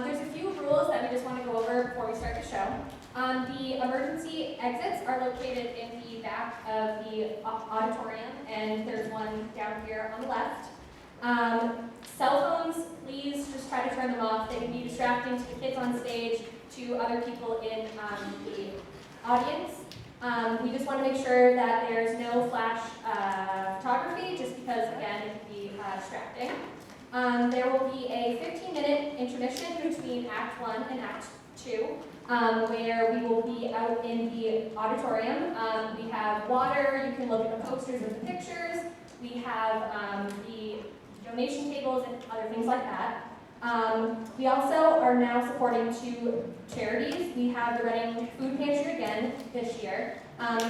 There's a few rules that we just want to go over before we start the show. The emergency exits are located in the back of the auditorium, and there's one down here on the left. Cell phones, please just try to turn them off. They can be distracting to the kids on stage, to other people in the audience. We just want to make sure that there's no flash photography, just because, again, it can be distracting. There will be a 15-minute intermission between Act 1 and Act 2, where we will be out in the auditorium. We have water, you can look at the posters with the pictures. We have the donation tables and other things like that. We also are now supporting 2 charities. We have the Reading Food Pantry again this year.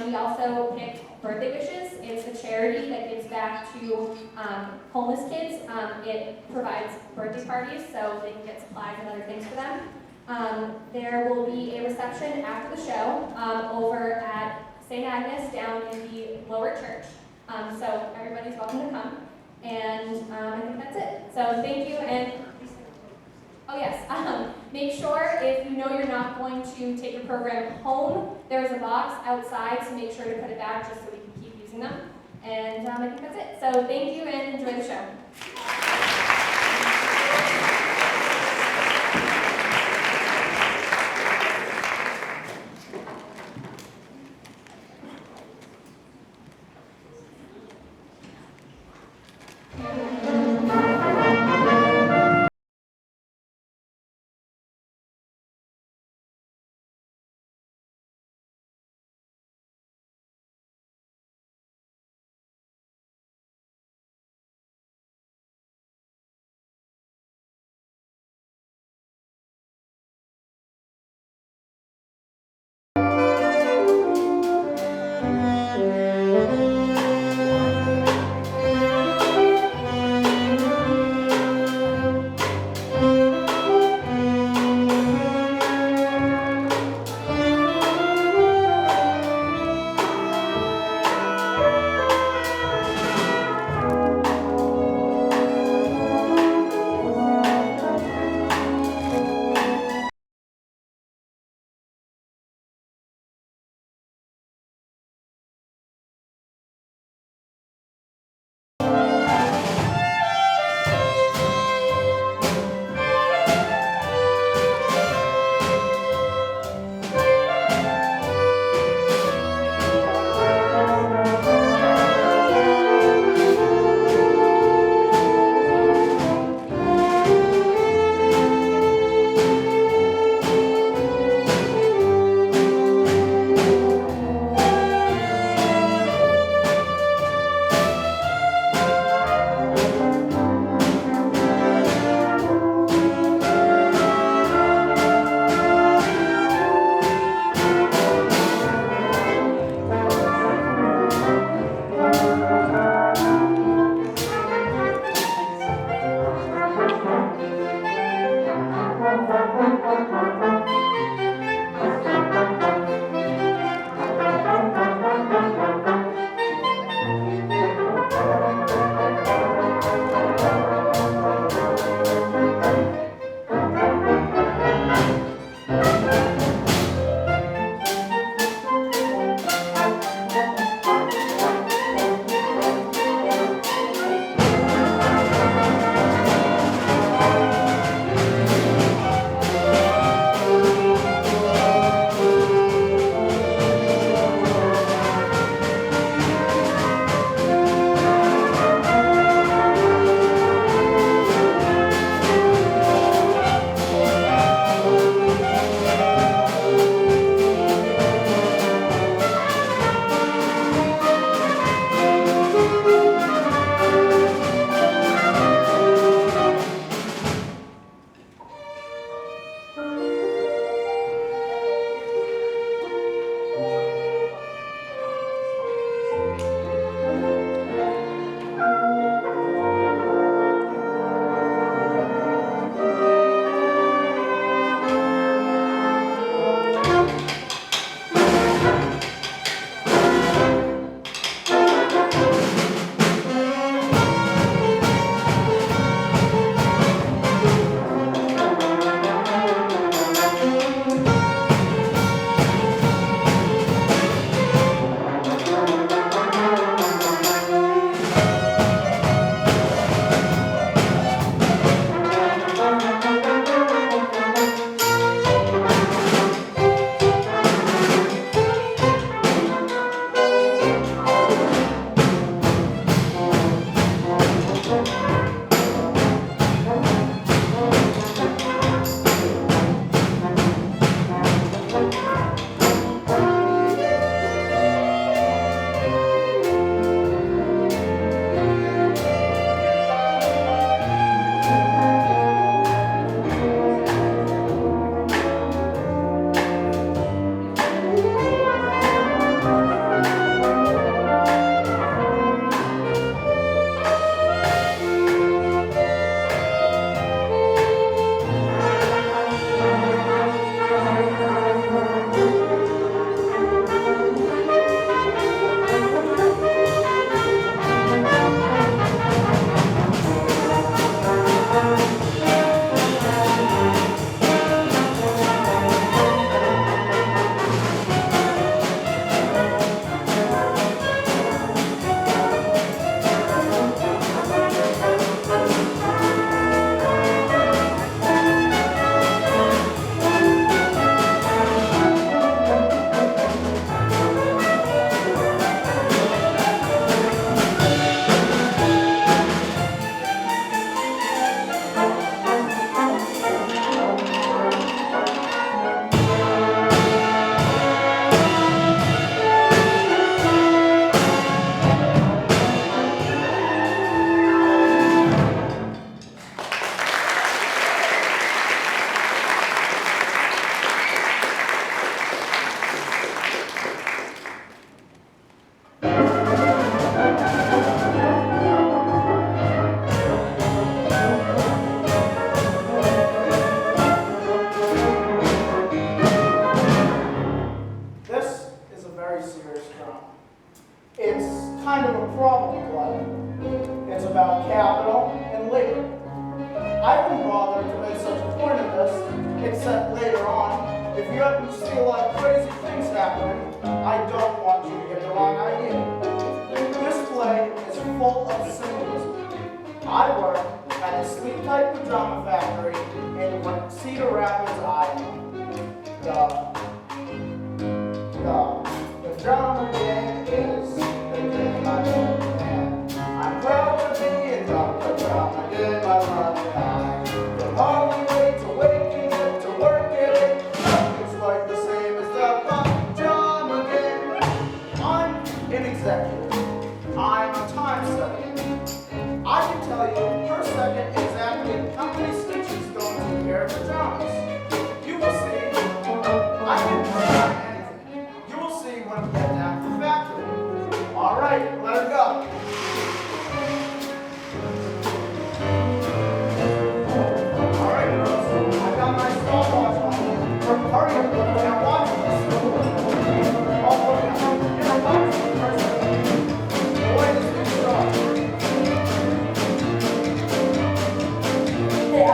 We also picked Birthday Wishes. It's a charity that gives back to homeless kids. It provides birthday parties so they can get supplies and other things for them. There will be a reception after the show over at St. Agnes down in the lower church. So everybody's welcome to come. And I think that's it. So thank you, and oh yes, make sure if you know you're not going to take your program home, there's a box outside, so make sure to put it back just so we can keep using them. And I think that's it. So thank you and enjoy the show. didn't bother to make such a point of this, except later on. If you happen to see a lot of crazy things happening, I don't want you to get the wrong idea. This play is full of symbolism. I work at the Sleep Tight Pajama Factory in Cedar Rapids, Iowa. The drama game is the game I love, and I'm proud to be in the drama game I love. The only way to waking up to work it, nothing's quite the same as the pajama game. I'm an executive. I'm a time study. I can tell you per second exactly how many stitches go into a pair of pajamas. You will see. I can try anything. You will see when we get down to the factory. All right, let her go. All right, girls. I got my stopwatch on you. Hurry up, now watch this. Oh, look out. You're a box person. The way this thing starts. Hey, I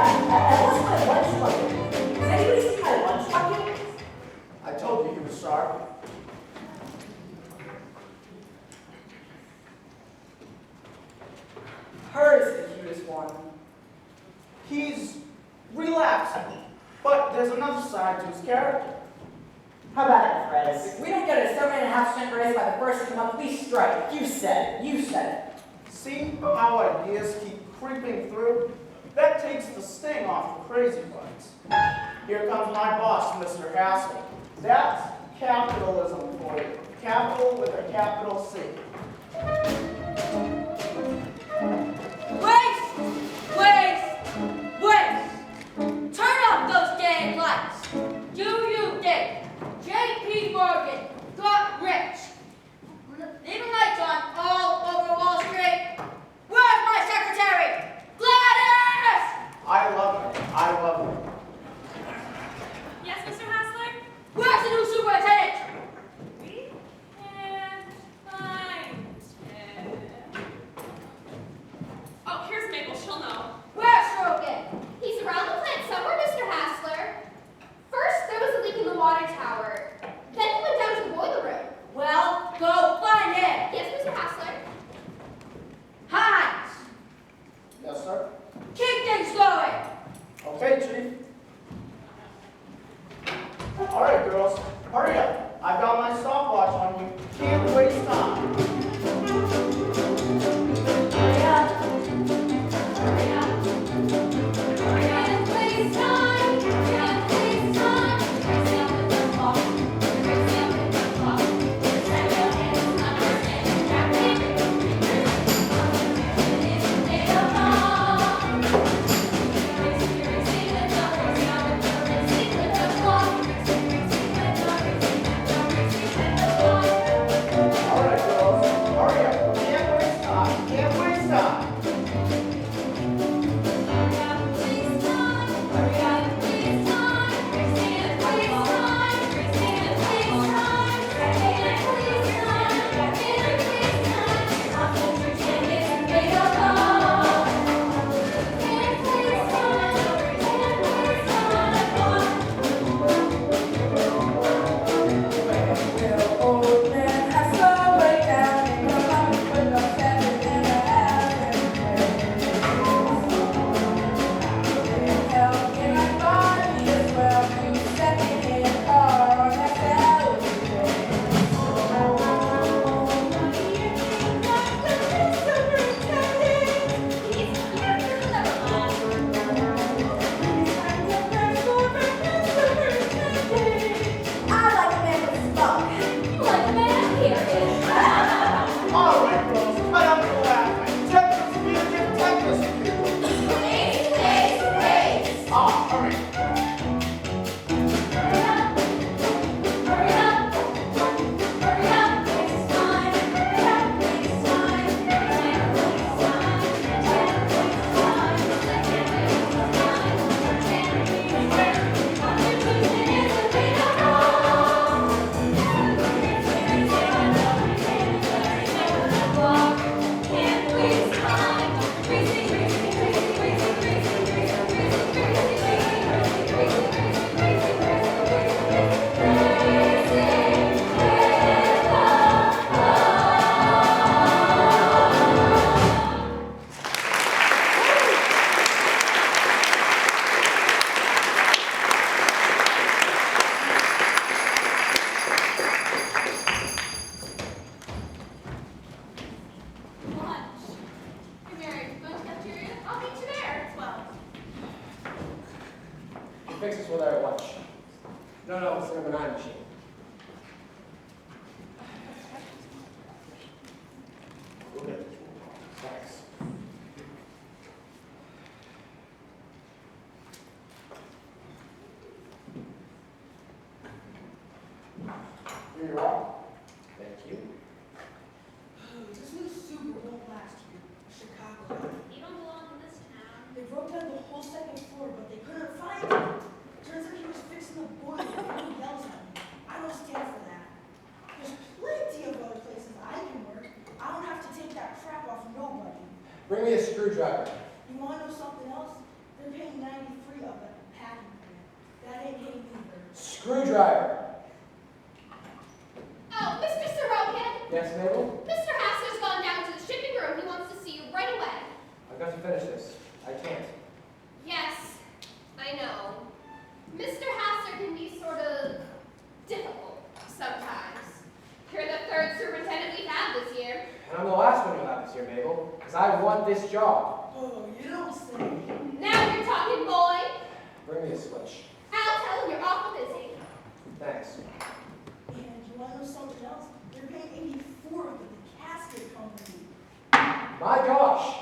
lost my lunch bucket. Does anybody see my lunch bucket? I told you he was sharp. Her is the cutest one. He's relaxing, but there's another side to his character. How about it, Fred? If we don't get a 7.5% raise by the first of the month, we strike. You said it. You said it. See how ideas keep creeping through? That takes the sting off the crazy ones. Here comes my boss, Mr. Hassel. That's capitalism for you. Capital with a capital C. Wait! Turn off those damn lights! Do you think J.P. Morgan got rich? Leaving lights on all over Wall Street? Where's my secretary? Gladys! I love her. I love her. Yes, Mr. Hassler? Where's the new superintendent? We can't find him. Oh, here's Mabel. She'll know. Where's Strogan? He's around the plant somewhere, Mr. Hassler. First, there was a leak in the water tower. Then he went down to the boiler room. Well, go find him. Yes, Mr. Hassler. Hines, Yes, sir? keep things going. Okay, Chief. All right, girls. Hurry up. I've got my stopwatch on you. Can't waste time. Hurry up. Hurry up. Can't waste time. Can't waste time. Racing with the clock. Racing with the clock. Set your hands, understand, traffic. It's made of all. Racing with the racing with the clock. Racing with the clock. All right, girls. Hurry up. Can't waste time. Can't waste time. Old man has to break down and come up with a 7.5%. Help in my body as well. You second-hand car on that I like a man with spunk. Like a man, here is. All right, girls. Cut out the laughing. Texas music, Texas music. Race, race, race. Ah, all right. Hurry up. Hurry up. Hurry up. It's time. Hurry up. It's time. Can't waste time. Can't waste time. Can't waste time. Can't waste time. Contribution is a bit of all. Can't waste time. Racing, racing, racing, racing, racing, racing, racing. fix this with our lunch. No, it's an M&I machine. Okay. Thanks. Here you are. Thank you. This new Subaru won't last here. Chicago. You don't belong in this town. They broke down the whole second floor, but they couldn't find him. Turns out he was fixing the boiler. Everyone yells at me. I don't stand for that. There's plenty of other places I can work. I don't have to take that crap off nobody. Bring me a screwdriver. You want to know something else? They're paying 93 of it packing grant. That ain't paying either. Screwdriver. Oh, Mr. Sorokin, Yes, Mabel? Mr. Hasser's gone down to the shipping room. He wants to see you right away. I've got to finish this. I can't. Yes, I know. Mr. Hasser can be sort of difficult sometimes. You're the third superintendent we've had this year. And I'm the last one you'll have this year, Mabel, because I want this job. Oh, you don't say. Now you're talking, boy. Bring me a switch. I'll tell him you're awful busy. Thanks. And you want to know something else? They're paying 84 of it, the casket company. My gosh!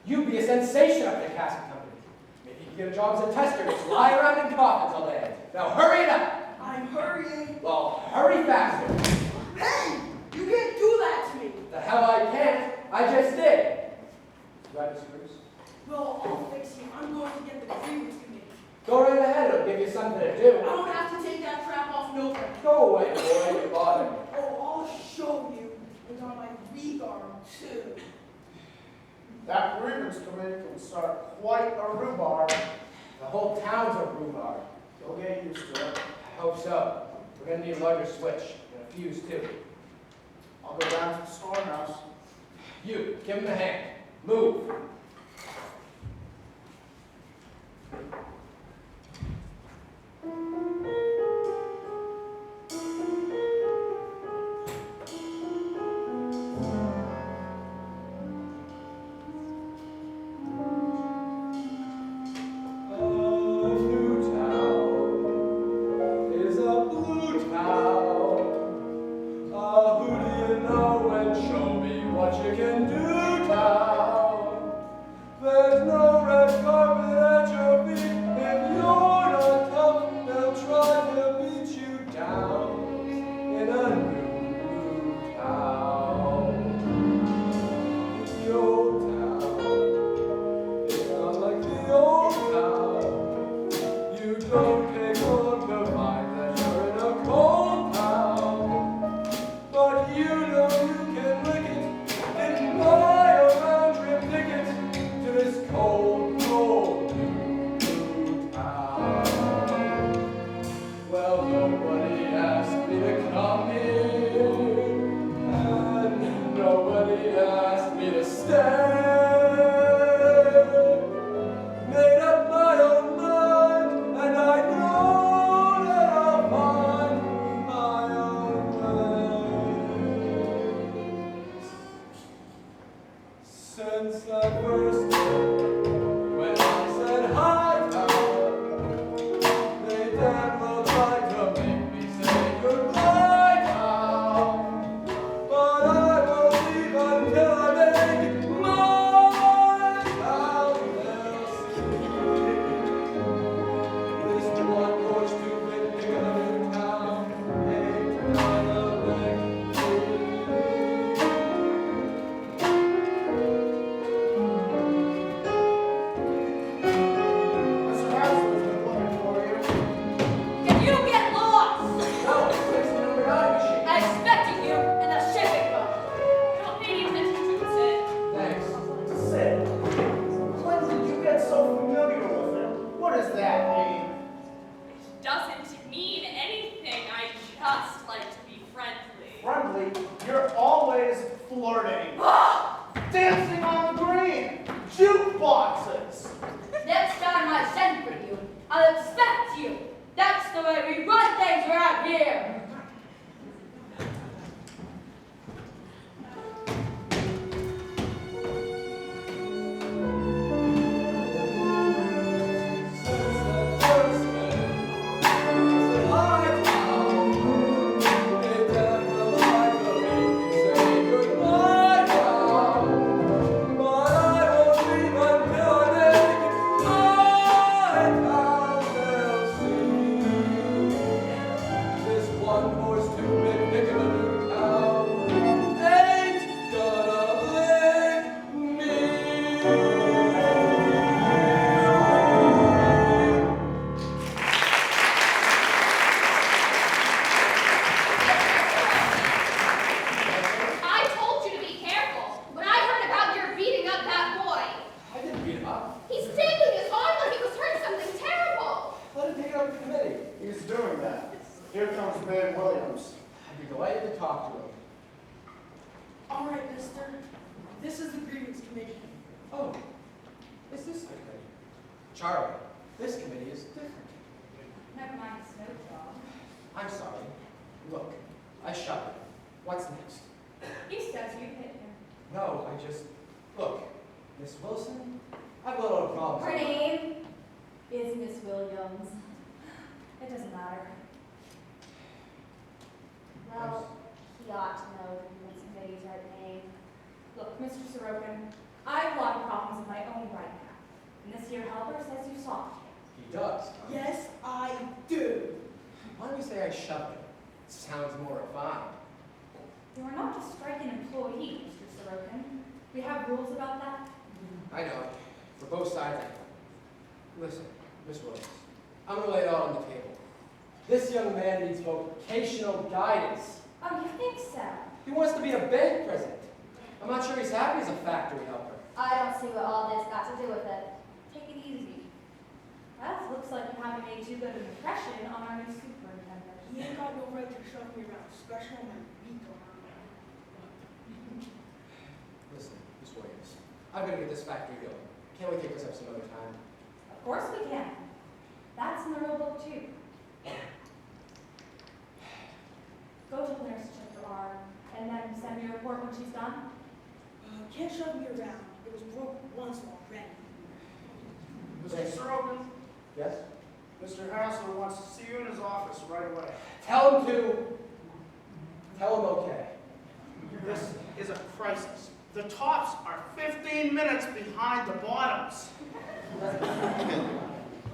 You'd be a sensation up at the casket company. Maybe you could get a job as a tester and just lie around in coffins all day. Now hurry it up! I'm hurrying. Well, hurry faster. Hey! You can't do that to me! The hell I can't. I just did. Do I have the screws? Well, I'll fix you. I'm going to get the grievance committee. Go right ahead. It'll give you something to I do. don't have to take that crap off nobody. Go away, boy. You're bothering me. Oh, I'll show you. It's on my regard, too. That grievance committee can start quite a rhubarb. The whole town's a rhubarb. You'll get used to it. I hope so. We're gonna need a larger switch and a fuse too. I'll go down to the storehouse. You, give him a hand. Move. You can do town. There's no red carpet at your feet. If you're not tough, they'll try to beat you down in a new town. The old town is not like the old town. You don't take long to find that you're in a cold town, but you know you can lick it. Buy a round-trip ticket to this cold, cold new town. Well, nobody asked me to come here, and nobody asked me to stay. Made up my own mind, and I know that I'll find my own way. Since that first day, when I said hi town, they damn well tried to make me say goodbye town. But I won't leave until I make my town their city. This one porch too big to get a new town, ain't not a big city. Mr. Hasler's been looking for you. Can you get lost? No, it's fixing the number 9 machine. I expected you in the shipping room. Don't pay any attention to it. Thanks. Sid, when did you get so familiar with him? What does that mean? It doesn't mean anything. I just like to be friendly. Friendly, you're always flirting. Dancing on the green. Jukeboxes. Next time I send for you, I'll expect you. That's the way we run things around here. Since that first day, talk to him. All right, mister. This is the grievance committee. Oh, is this the committee? Charlie, this committee is different. Never mind, it's no job. I'm sorry. Look, I shot him. What's next? He says you hit him. No, I just... Look, Miss Wilson, I've got a lot of problems. Her name is Miss Williams. It doesn't matter. Well, he ought to know the grievance committee's right name. Look, Mr. Sorokin, I have a lot of problems of my own right now. And this here helper says you solved it. He does. Huh? Yes, I do. Why don't you say I shoved him? It sounds more refined. You are not just striking an employee, Mr. Sorokin. We have rules about that. I know. For both sides, I know. Listen, Miss Williams, I'm going to lay it all on the table. This young man needs vocational guidance. Oh, you think so? He wants to be a bank president. I'm not sure he's happy as a factory helper. I don't see what all this got to do with it. Take it easy. Well, it looks like you haven't made too good an impression on our new superintendent. He ain't got no right to shove me around, especially on my weak arm. Listen, Miss Williams, I'm going to get this factory going. Can't we take this up some other time? Of course we can. That's in the rule book too. Go to the nurse to check your arm, and then send me a report when she's done. Can't shove me around. It was broke once already. Mr. Sorokin, Yes? Mr. Hassler wants to see you in his office right away. Tell him okay. This is a crisis. The tops are 15 minutes behind the bottoms.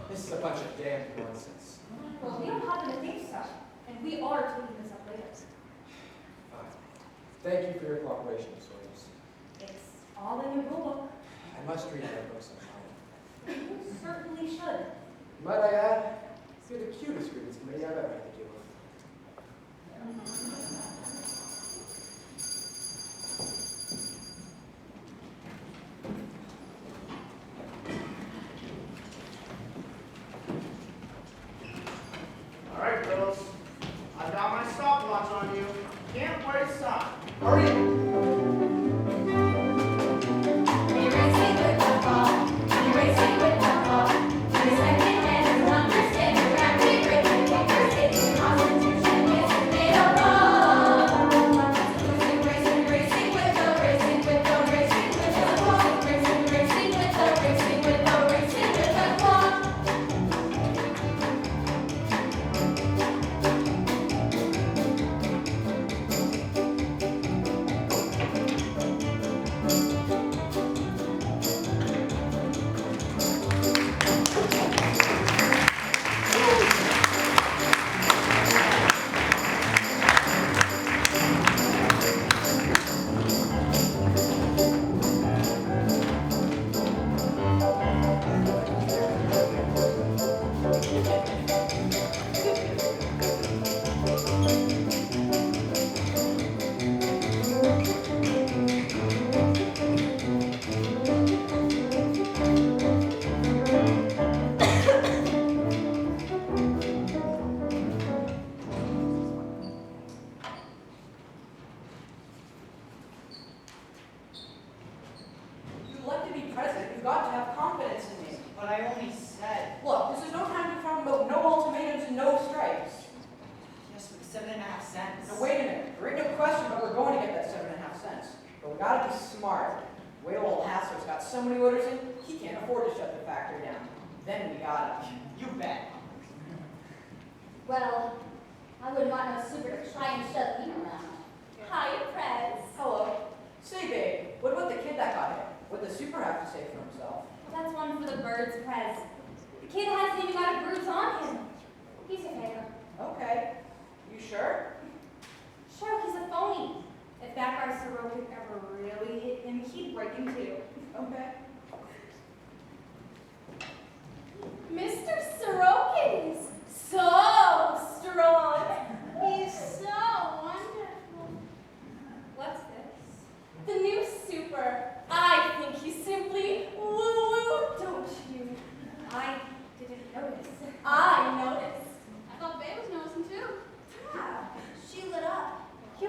This is a bunch of damn nonsense. Well, we don't happen to think so, and we are taking this up later. Fine. Thank you for your cooperation, Miss Williams. It's all in the rule book. I must read that book sometime. You certainly should. Might I add, you're the cutest grievance committee I've ever had to deal with. All right, girls. I've got my stopwatch on you. Can't waste time. Hurry! Well, I wouldn't want no super to try and shove me around. Hi, Prez. Hello. Say, babe, what about the kid that got hit? What does Super have to say for himself? Well, that's one for the birds, Prez. The kid hasn't even got a bruise on him. He's a faker. Okay. You sure? Sure, he's a phony. If that guy Sorokin ever really hit him, he'd break him too. Okay. Mr. Sorokin is so strong. He's so wonderful. What's this? The new super. I think he's simply woo-woo, don't you? I didn't notice. I noticed. I thought Babe was noticing too. Yeah, she lit up. You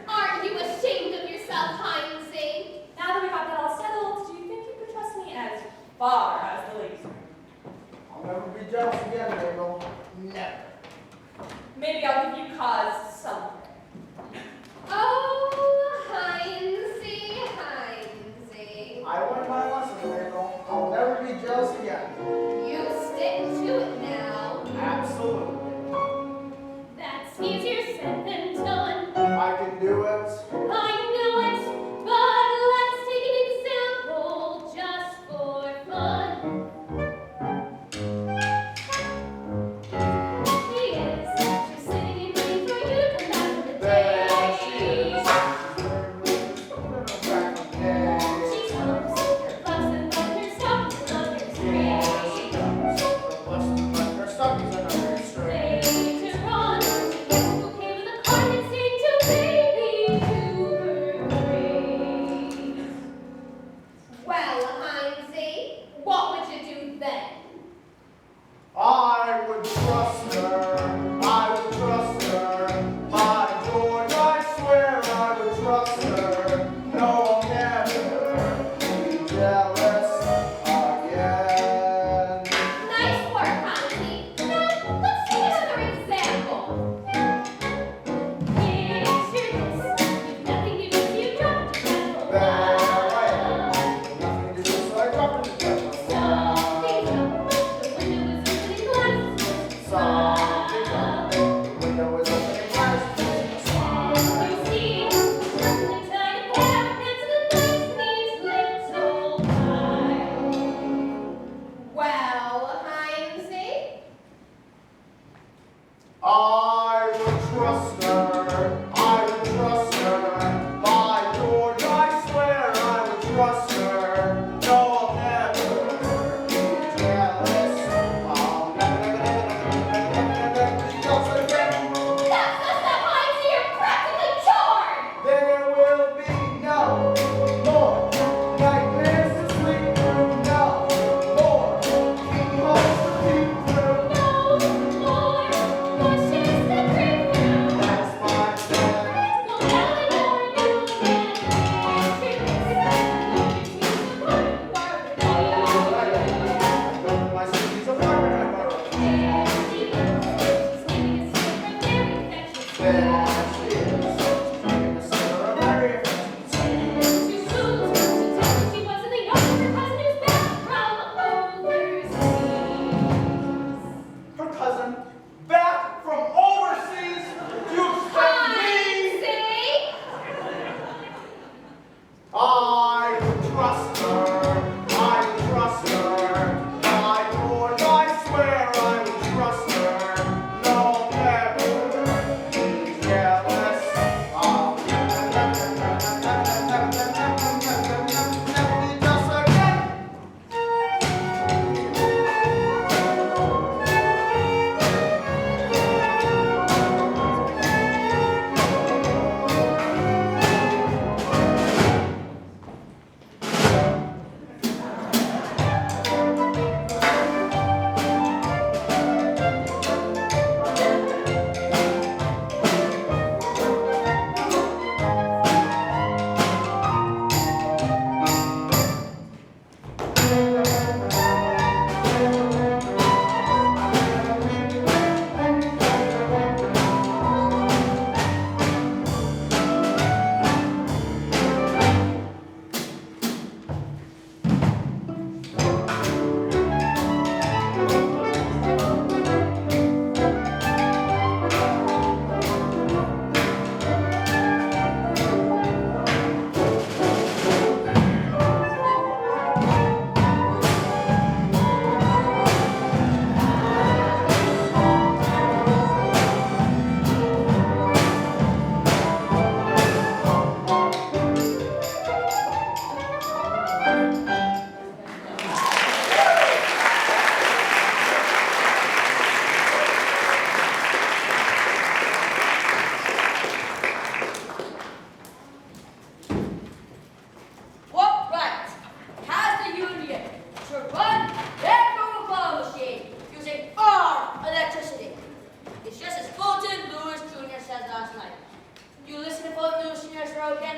Aren't you ashamed of yourself, Heinze? Now that we got that Father has the ladies' room. I'll never be jealous again, Mabel. Never. Maybe I'll give you cause someday. Oh, Heinzie, Heinzie. I learned my lesson, Mabel. I'll never be jealous again. You stick to it now. Absolutely. That's easier said than done. I can do it. I know it, but let's take an example just for fun. He is. She's sitting and waiting for you to come back from the There she day. is. Back again. She comes, her gloves and buttons, her stockings and other There she strings. comes. The blessed but her stockings are not straight. Later on, she gets a bouquet with a card and saying to baby to her grace. Well, Heinzie, what would you do then? I would trust her. I would trust her. By George, I swear I would trust her. No, I'll never be jealous again. Nice work, Heinzie. Now, let's take another example. Picture this. You've nothing to do, so you drop it to There I am. Nothing to do, so I drop it together. Something's up. The window is open and glasses. Something's up. The window is open and glasses. You see, nothing to tie to pair of pants that makes these little piles. Well, Heinzie, I would trust her. I would trust her. By George, I swear I would trust her. No, I'll never be jealous. I'll never be jealous again. that's the stuff, Heinzie. You're practically charred. There will be no more nightmares to sleep through. No more keyholes to peek through. No more bushes to creep through. That's my plan. No telling your new man. Picture this. You're a part of I built my city's apartment I borrowed. There she is. She's giving a secret very infectious. There she is. Drinking a sipper of very affectionate tea. She proves she tells me she wasn't the younger cousin who's back from overseas. Her cousin, back from overseas. You expect me? Heinzie! I would trust her. I would trust her. My Lord, I swear I would trust her. No, I'll never be jealous. I'll never be jealous again. What right has the union to run their Coca-Cola machine using our electricity? It's just as Fulton Lewis Jr. said last night. You listen to Fulton Lewis Jr. Rogan?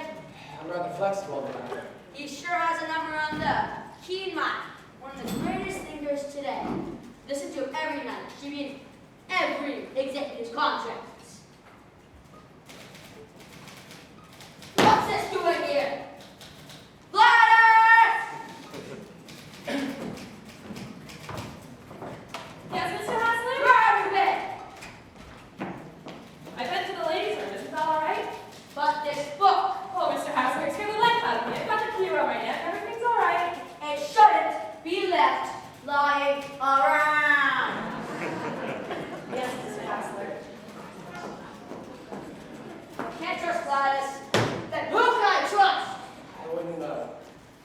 I'm rather flexible than that. He sure has a number on the keen mind. One of the greatest thinkers today. Listen to him every night. She reads every executive's contracts. What's this doing here? Gladys! Yes, Mr. Hassler? Where have you been? I've been to the ladies' room. Is this all right? But this book, Oh, Mr. Hassler, scare the life out of me. I've got the key on my neck. Everything's all right. it shouldn't be left lying around. Yes, Mr. Hassler. Can't trust Gladys. Then who can I trust? I wouldn't know.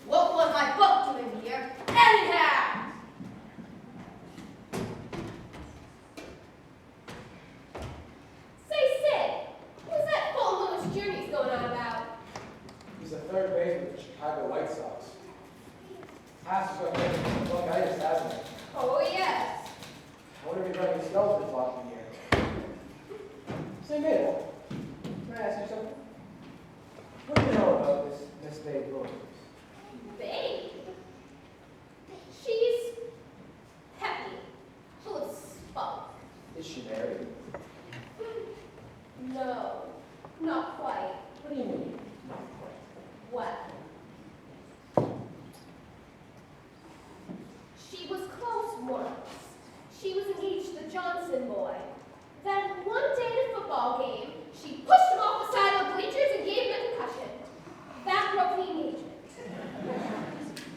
What was my book doing here? Anyhow! Say, Sid, who's that Paul Lewis Jr. he's going on about? He's a third baseman for the Chicago White Sox. Hass is going to get the bronchitis, hasn't he? Oh, yes. I wonder if he's running skeletons off the air. Say, Mabel, can I ask you something? What do you know about this Miss Babe Williams? Babe. She's happy. Full of spunk. Is she married? No, not quite. What do you mean? Well, she was close once. She was engaged to the Johnson boy. Then one day at a football game, she pushed him off the side of the bleachers and gave him a concussion. That broke the engagement.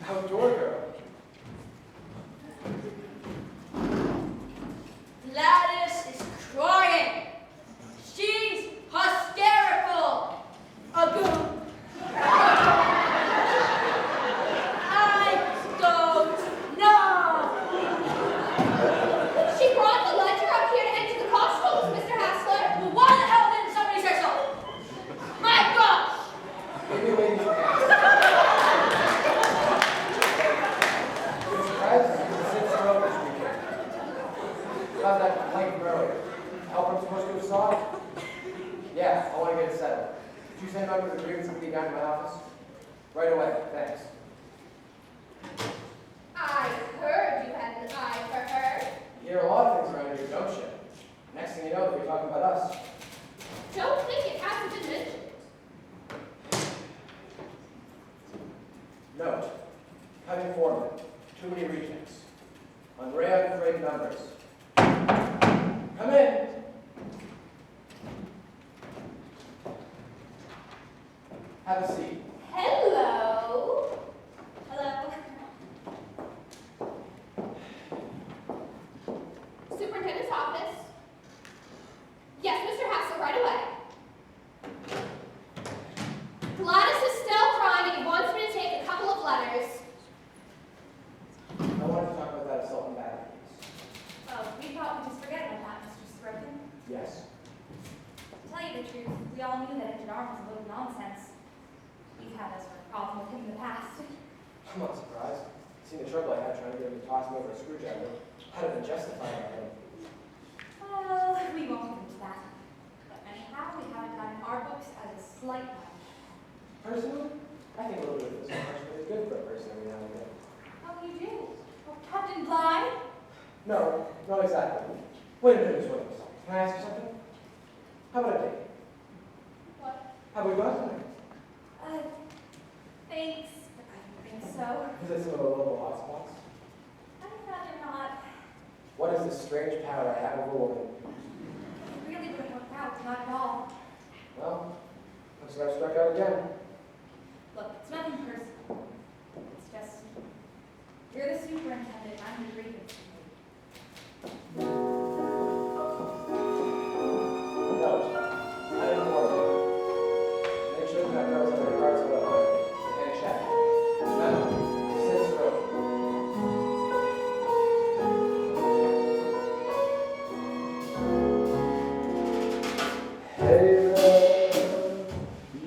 Outdoor girl. Gladys is crying. She's hysterical. A goon. I don't know. She brought the ledger up here to enter the costumes, Mr. Hassler. Well, why the hell didn't somebody say so? My gosh! Maybe ladies can ask. You're surprised? He's a six row this weekend. How's that complaint from earlier? Help I'm supposed to have saw it? Yeah, I want to get it settled. Did you send over the grievance committee down to my office? Right away, thanks. I heard you had an eye for her. You hear a lot of things around here, don't you? Next thing you know, they'll be talking about us. Don't think it hasn't been mentioned. Note, cutting foreman, too many rejects. On rare freight numbers. Come in. Have a seat. Hello. Hello. Superintendent's office. Yes, Mr. Hassler, right away. Gladys is still crying and he wants me to take a couple of letters. I wanted to talk about that assault and battery case. Oh, we thought we'd just forget about that, Mr. Scriven. Yes. To tell you the truth, we all knew that Agent Arm was a little nonsense. We've had this sort of problem with him in the past. I'm not surprised. Seen the trouble I had trying to get him to toss me over a screwdriver. I'd have been justified by him. Well, we won't get into that. But anyhow, we have it down in our books as a slight one. Personally, I think a little bit of this punishment is good for a person every now and then. Oh, you do? Oh, Captain Bligh? No, not exactly. Wait a minute, Miss Williams. Can I ask you something? How about a date? What? How about we go out tonight? Thanks, but I don't think so. Visit some of the local hotspots? I'd rather not. What is this strange power I have over women? It really wouldn't work out, not at all. Well, looks like I've struck out again. Look, it's nothing personal. It's just, you're the superintendent, I'm the grievance committee. Note, I inform you. Make sure that girls have their cards well. And check. Remember, since road. Hey there,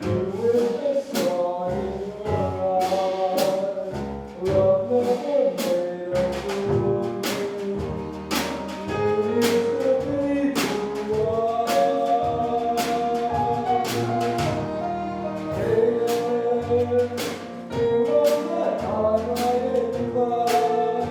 you with the song in your eyes. Love never made a fool of you. You used to be who you are. Hey there, you wrote that heart right in the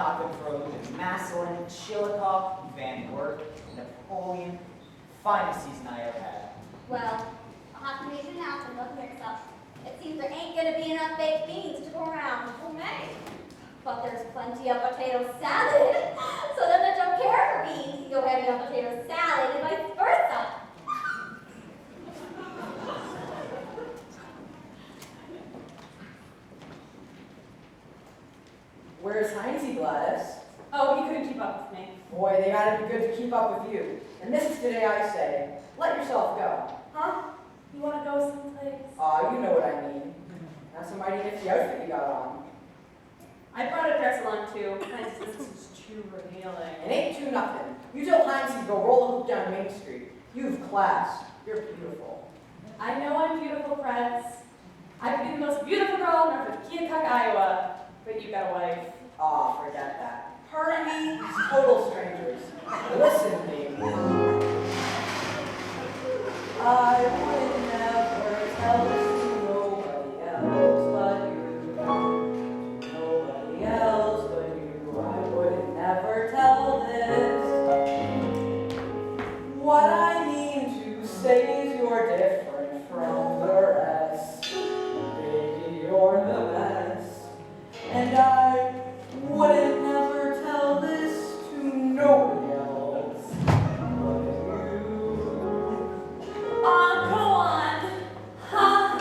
not good for Olympic Maslin, Chillicothe, Van Wert, Napoleon. Finest season I ever had. Well, I'll have to make an announcement about the mix-up. It seems there ain't gonna be enough baked beans to go around until May. But there's plenty of potato salad. So then that don't care for beans, you go heavy on potato salad and vice versa. Where's Heinzie, Gladys? Oh, he couldn't keep up with me. Boy, they gotta be good to keep up with you. And this is today I say, let yourself go. Huh? You want to go someplace? You know what I mean. That's a mighty nifty outfit you got on. I brought a dress along too. This is too revealing. It ain't too nothing. You tell Heinzie to go roll a hoop down Main Street. You've class. You're beautiful. I know I'm beautiful, Prez. I could be the most beautiful girl north of Keokuk, Iowa. But you got a wife. Forget that. Her and me, total strangers. Listen, baby. I would never tell this to nobody else but you. Nobody else but you. I would never tell this. What I mean to say is you're different from the rest. Baby, you're the best. And I wouldn't never tell this to nobody else but you. Go on. Huh?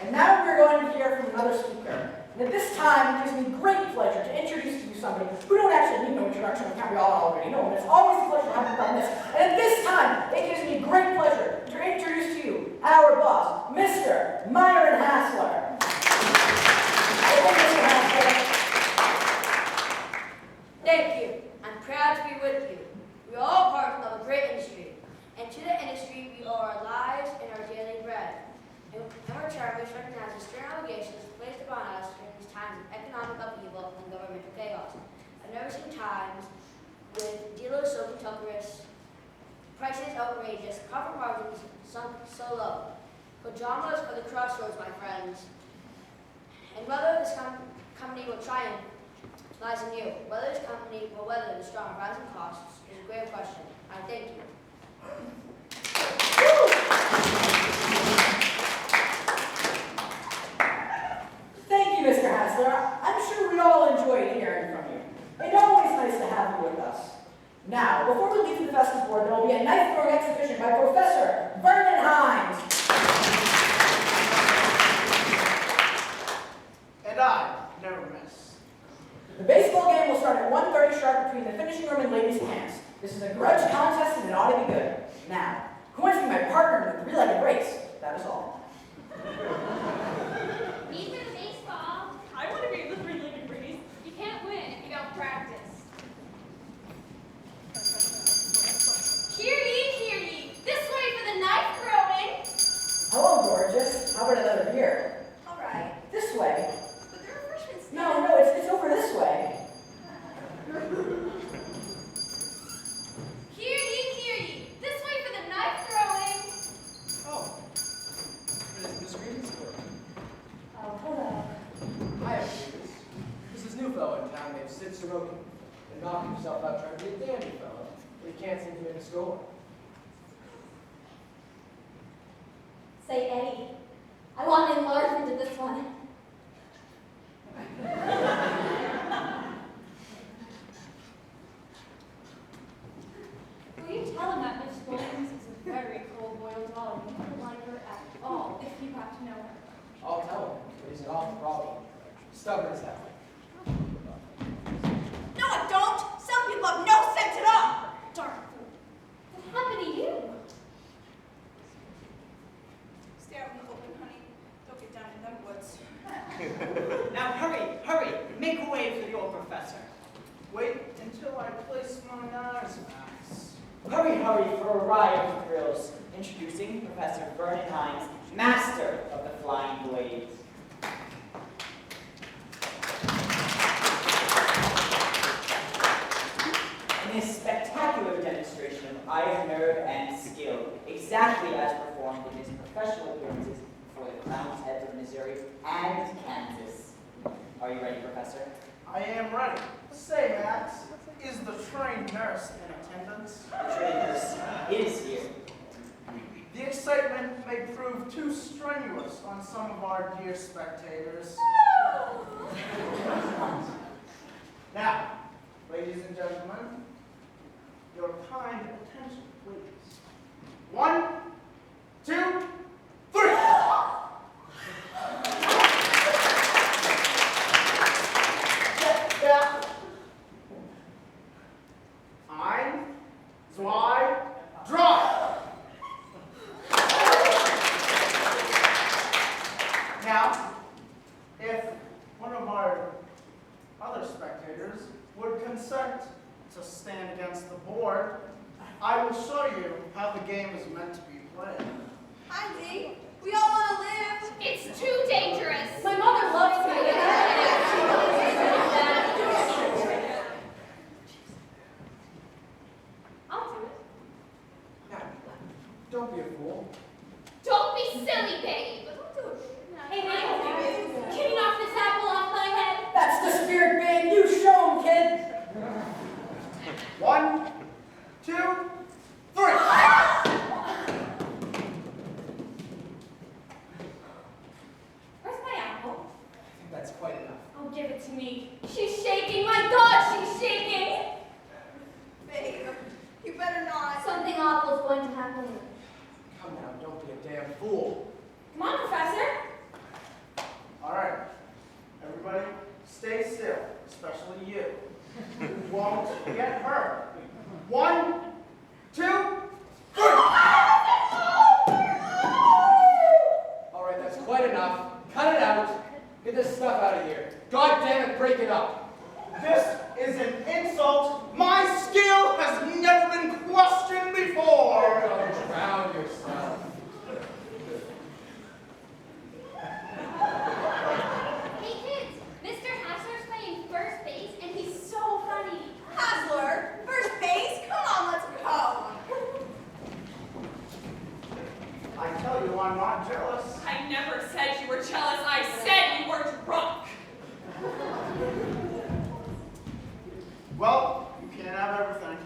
And now we're going to hear from another speaker. And at this time, it gives me great pleasure to introduce to you somebody who don't actually need no introduction, we we all already know, and it's always a pleasure to have you done this. And at this time, it gives me great pleasure to introduce to you our boss, Mr. Myron Hassler. Welcome, Mr. Hassler. Thank you. I'm proud to be with you. We are all part of a great industry, and to the industry we owe our lives and our daily bread. And our charities recognize the stern obligations placed upon us during these times of economic upheaval and governmental chaos. I've never seen times with dealers so cantankerous, prices outrageous, profit margins sunk so low. Pajamas are the crossroads, my friends. And whether this company will triumph lies in you. Whether this company will weather the storm of rising costs is a great question. I thank you. Thank you, Mr. Hassler. I'm sure we all enjoyed hearing from you. It's always nice to have you with us. Now, before we leave the festival board, there will be a knife throwing exhibition by Professor Vernon Hines. And I never miss. The baseball game will start at 1:30 sharp between the finishing room and ladies' pants. This is a grudge contest and it ought to be good. Now, who wants to be my partner in the three-legged race? That is all. Me for the baseball. I want to be in the three-legged race. You can't win if you don't practice. Hear ye, this way for the knife throwing. Hello, gorgeous. How about another beer? All right, This way. but the refreshments. No, it's over this way. Hear ye, this way for the knife throwing. Oh, it is Miss Greensburg. Oh, hello. Hi, Peters. There's this new fellow in town named Sid Sorokin. Been knocking himself out trying to be a dandy fellow, but he can't seem to make a score. Say, Eddie, I want an enlargement of this one. Will you tell him that Miss Williams is a very cold-boiled doll and you don't like her at all if you got to know her? I'll tell him, but he's an awful problem. Stubborn as hell. No, I don't. Some people have no sense at all. Darn fool. What happened to you? Stay out in the open, honey. Don't get down in them woods. Now hurry, make way for the old professor. Wait until I place my eyes, Max. Hurry for a ride of thrills. Introducing Professor Vernon Hines, master of the flying blades. In this spectacular demonstration of eye, nerve, and skill, exactly as performed in his professional appearances before the Crown's Heads of Missouri and Kansas. Are you ready, Professor? I am ready. Say, Max, is the trained nurse in attendance? The trainers is here. The excitement may prove too strenuous on some of our dear spectators. Now, ladies and gentlemen, your kind attention, please. 1, 2, 3. Step back. Ein, zwei, drei. Now, if one of our other spectators would consent to stand against the board, I will show you how the game is meant to be played. Hi, Dee. We all want to live. It's too dangerous. My mother loves me. I'll do it. Now, don't be a fool. Don't be silly, to me. She's shaking. My God, she's shaking. Babe, you better not. Something awful is going to happen. Come now, don't be a damn fool. Come on, Professor. All right, everybody, stay still, especially you. You won't get hurt. 1, 2, 3. All right, that's quite enough. Cut it out. Get this stuff out of here. God damn it, break it up. This is an insult. My skill has never been questioned before. Don't drown yourself. Hey kids, Mr. Hassler's playing first base and he's so funny. Hassler, first base? Come on, let's go. I tell you, I'm not jealous. I never said you were jealous. I said you were drunk. Well, you can't have everything.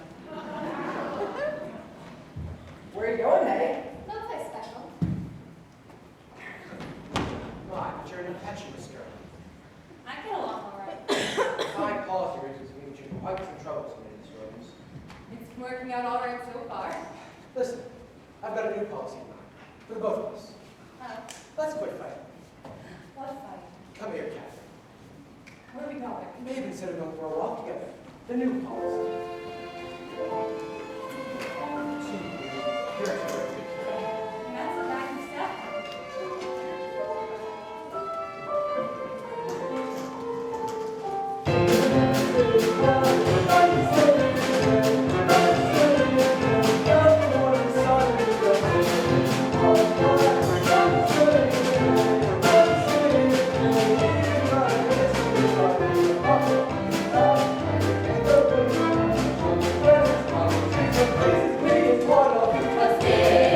Where are you going, May? No place special. My, but you're an impetuous girl. I get along all right. My policy reasons mean you're quite some troubles in these rooms. It's working out all right so far. Listen, I've got a new policy in mind. For the both of us. Oh, Let's quit fighting. what fight? Come here, Catherine. Where are we going? Maybe instead of going for a walk together. The new policy. Here, That's a back step. Let's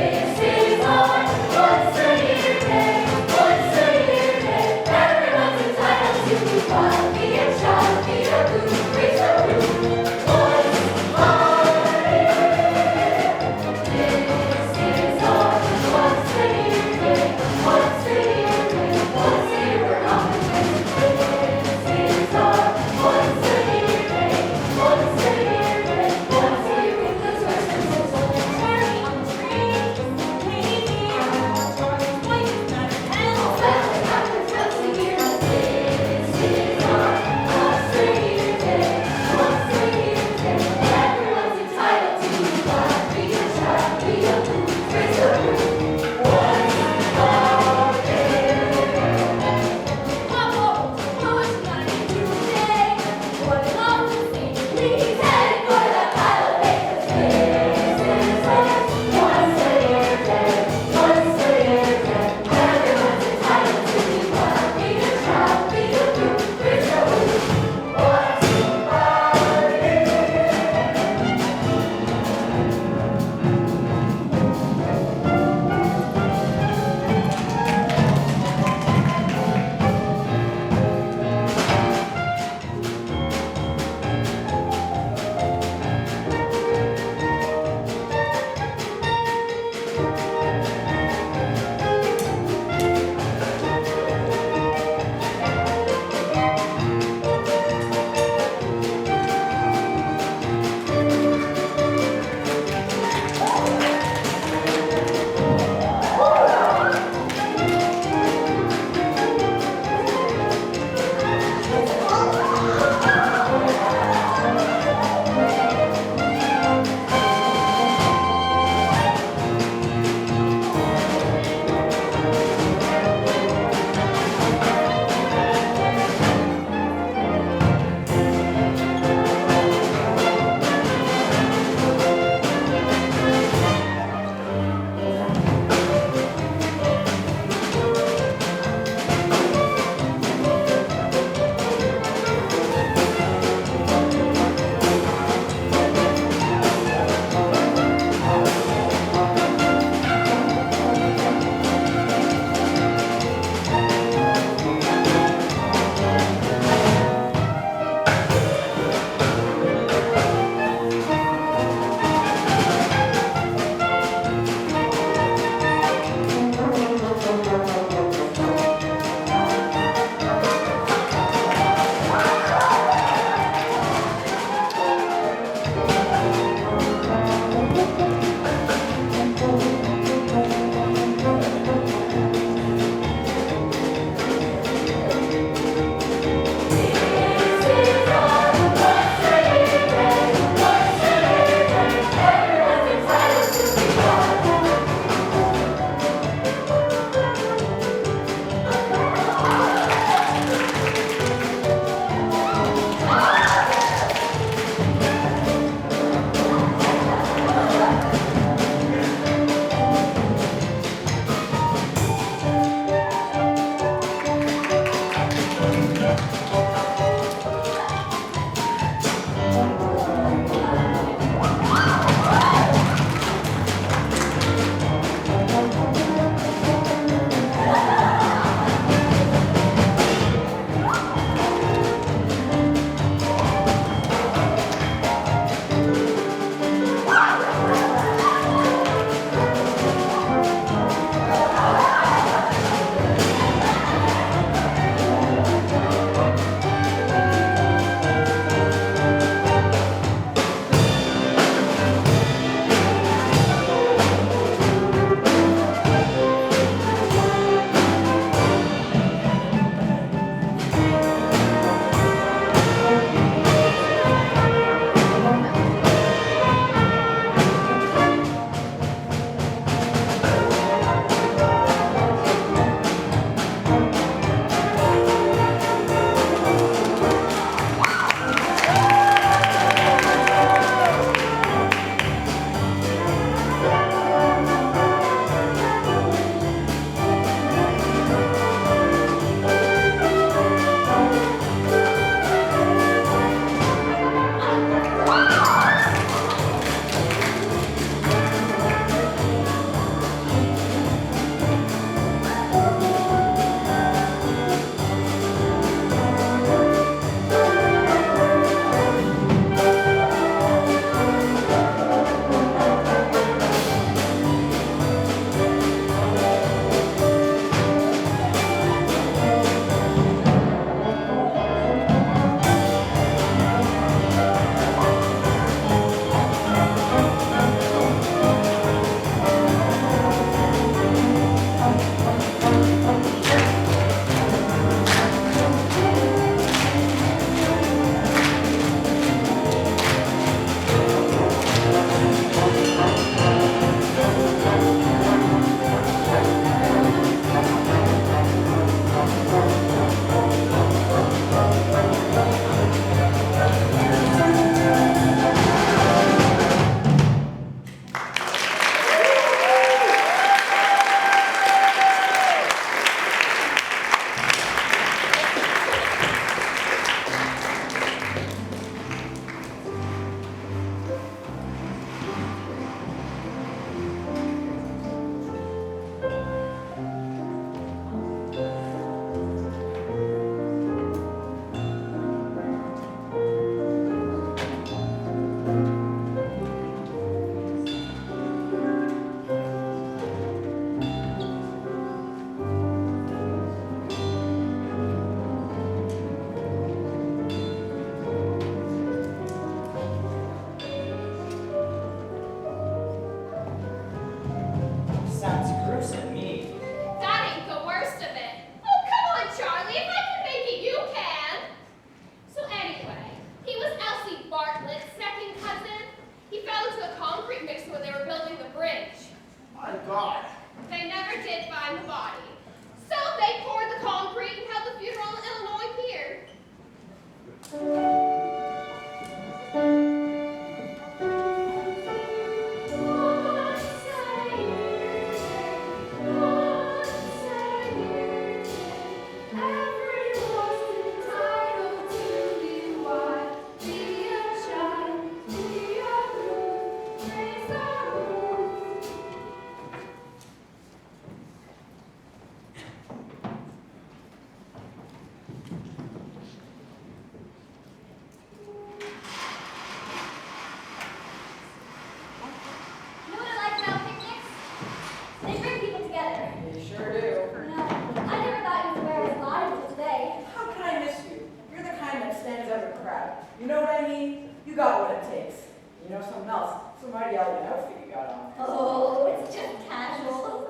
Some mighty elegant outfit you got on. Oh, it's just casual.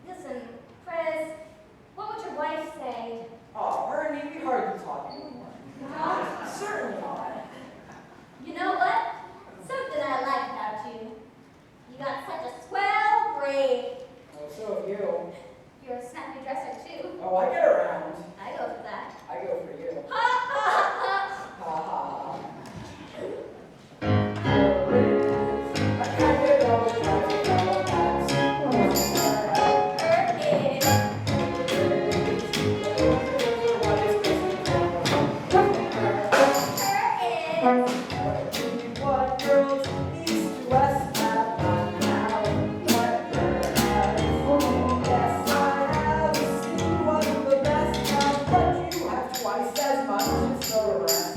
Listen, Prez, what would your wife say? Oh, her and me, we hardly talk anymore. Certainly not. You know what? Something I like about you. You got such a swell braid. Oh, so have you. You're a snappy dresser too. Oh, I get around. I go for that. I go for you. Ha ha ha! Ha ha ha. I can't get all the time to tell that. Her is. Her is. What girls east to west have gone now? What girls have? Yes, I have seen one of the best now, but you have twice as much as the rest.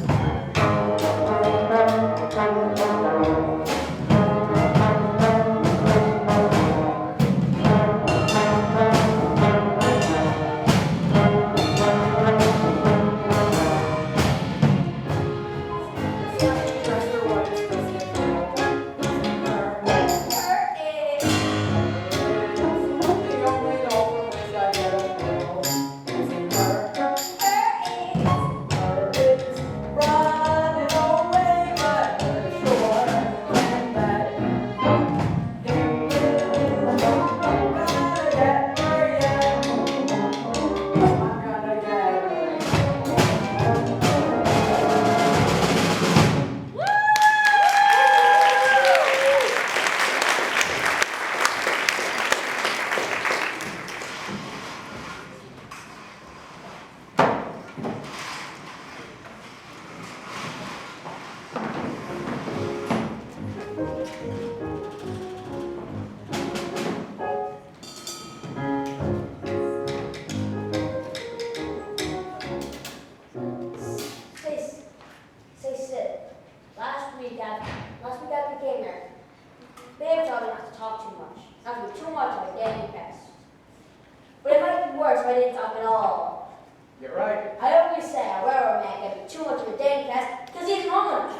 Say, Sid. Last week I became there. Babe told me not to talk too much. Not to be too much of a dandy pest. But it might be worse if I didn't talk at all. You're right. I always say a railroad man can be too much of a dandy pest because he's homeless.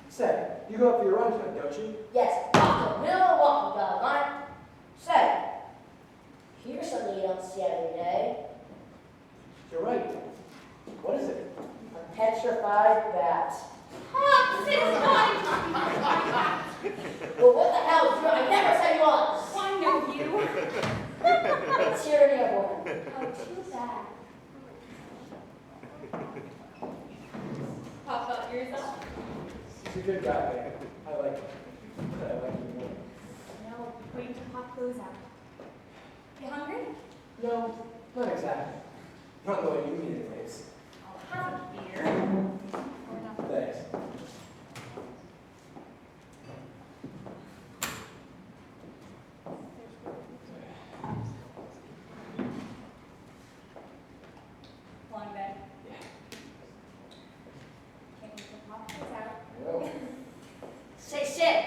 Say, you go up for your run tonight, don't you? Yes, off the middle of walking dog, right? Say, here's something you don't see every day. You're right. What is it? A petrified bat. Pops, it's fine. Well, what the hell, Drew? I never said you was. I know you. The tyranny of woman. Oh, too bad. Pop up yourself. He's a good guy, man. I like him. I like him more. No, wait to pop those out. You hungry? No, not exactly. Not the way you mean it, Liz. I'll have a beer. Or not. Thanks. Long bed. Can't wait to pop those out. Well, Say, Sid.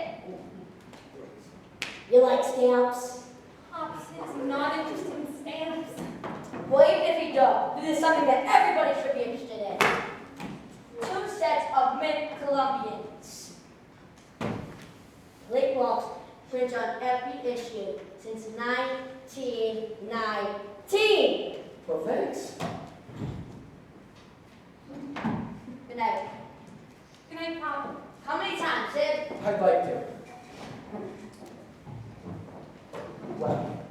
You like stamps? Pops is not interested in stamps. Well, even if you don't, this is something that everybody should be interested in. 2 sets of mint Columbians. Lake Walks print on every issue since 1919. well, thanks. Good night. Good night, Pop. How many times, Sid? I'd like to. Well,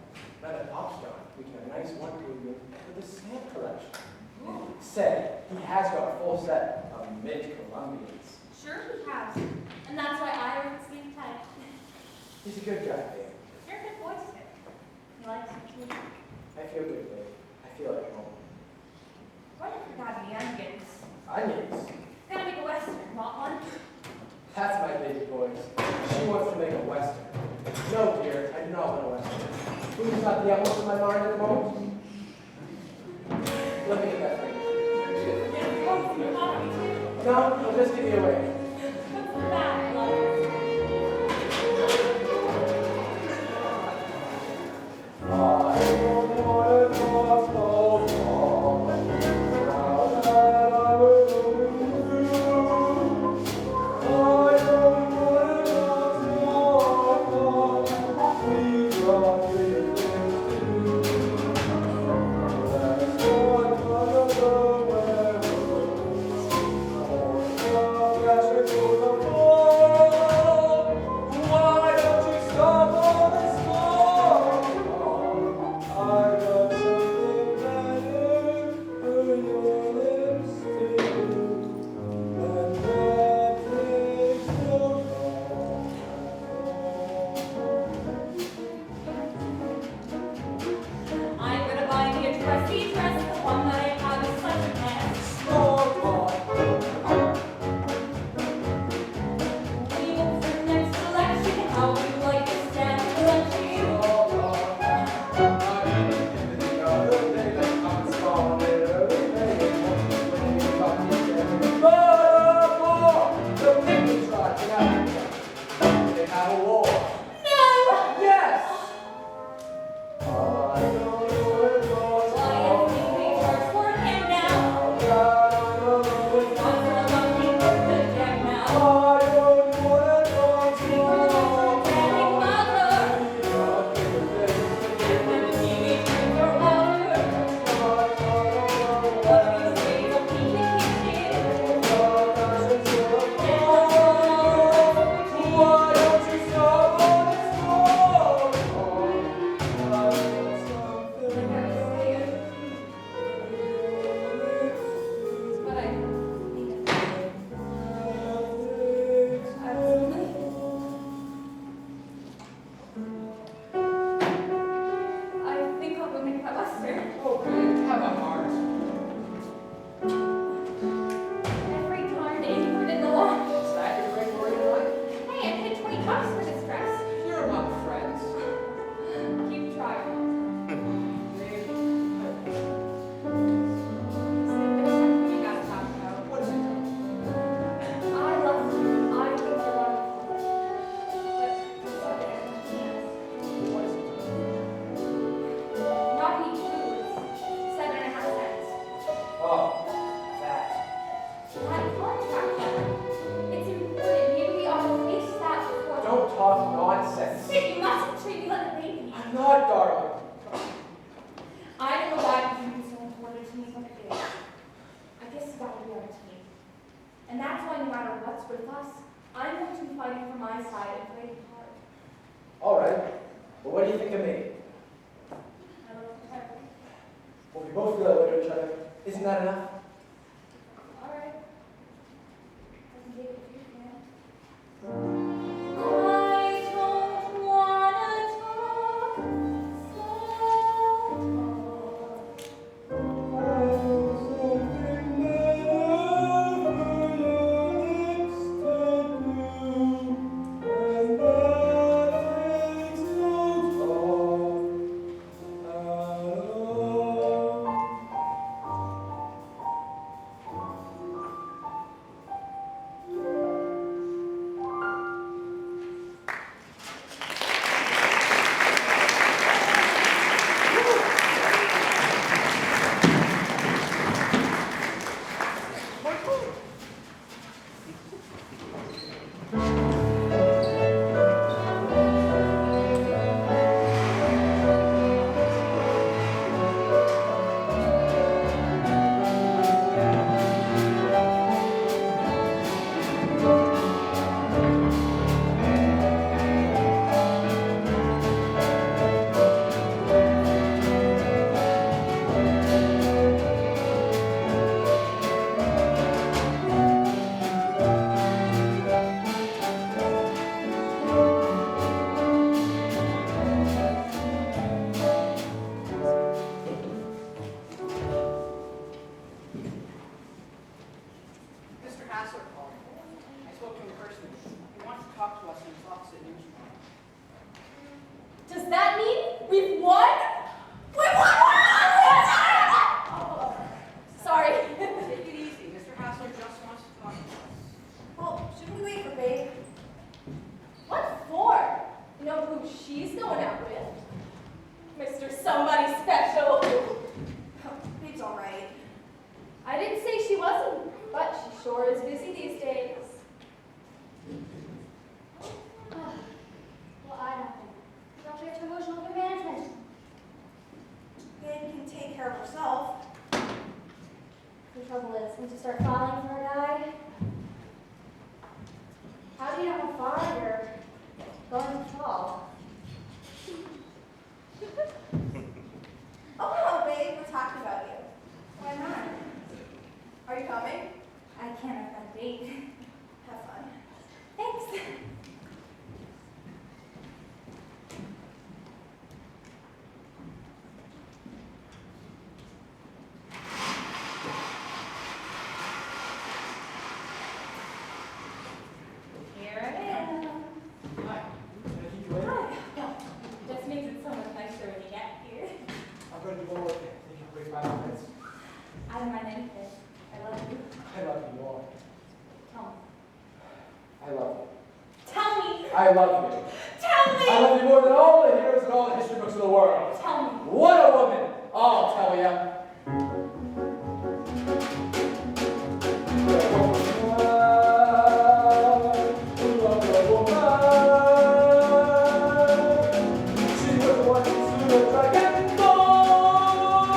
now that Pop's gone, we can have a nice wonder room for the stamp collection. Say, he has got a full set of mint Columbians. Sure he has. And that's why I wear the sleeve tight. He's a good guy, babe. You're a good boy, Sid. He likes you too. I feel good, babe. I feel like home. What if you got any onions? Onions. Gonna make a western, want one? That's my baby boys. She wants to make a western. No, dear, I do not want a western. Who's not the utmost of my mind at the moment? Let me get that for you. Yeah, you want some coffee too? No, well, just give me away. What's the matter, love? I We both feel that way to each other. Isn't that enough? All right. I can take it if you can. I don't wanna talk so Mr. Hassler called. I spoke to him personally. He wants to talk to us in his office at noon tomorrow. Does that mean we've won? We won! Oh, sorry. Take it easy. Mr. Hassler just wants to talk to us. Well, shouldn't we wait for Babe? What for? You know who she's going out with? Mr. Somebody Special. Babe's all right. I didn't say she wasn't, but she sure is busy these days. Well, I don't think. Don't get too emotional with management. Babe can take care of herself. The trouble is, once you start falling for a guy, how do you know how far you're going to fall? Oh, hello, Babe. We're talking about you. Why not? Are you coming? I can't have that date. Have fun. Thanks. Here I am. Hi. Can I keep you waiting? Hi. Just makes it so much nicer when you get here. I'm going to do one more thing. Take a quick 5 minutes. I don't mind anything. I love you. I love you more. Tell me. I love you. Tell me. I love you. Tell me. I love you more than all the heroes in all the history books of the world. Tell me. What a woman! I'll tell ya. She was the one who slew the dragon ball.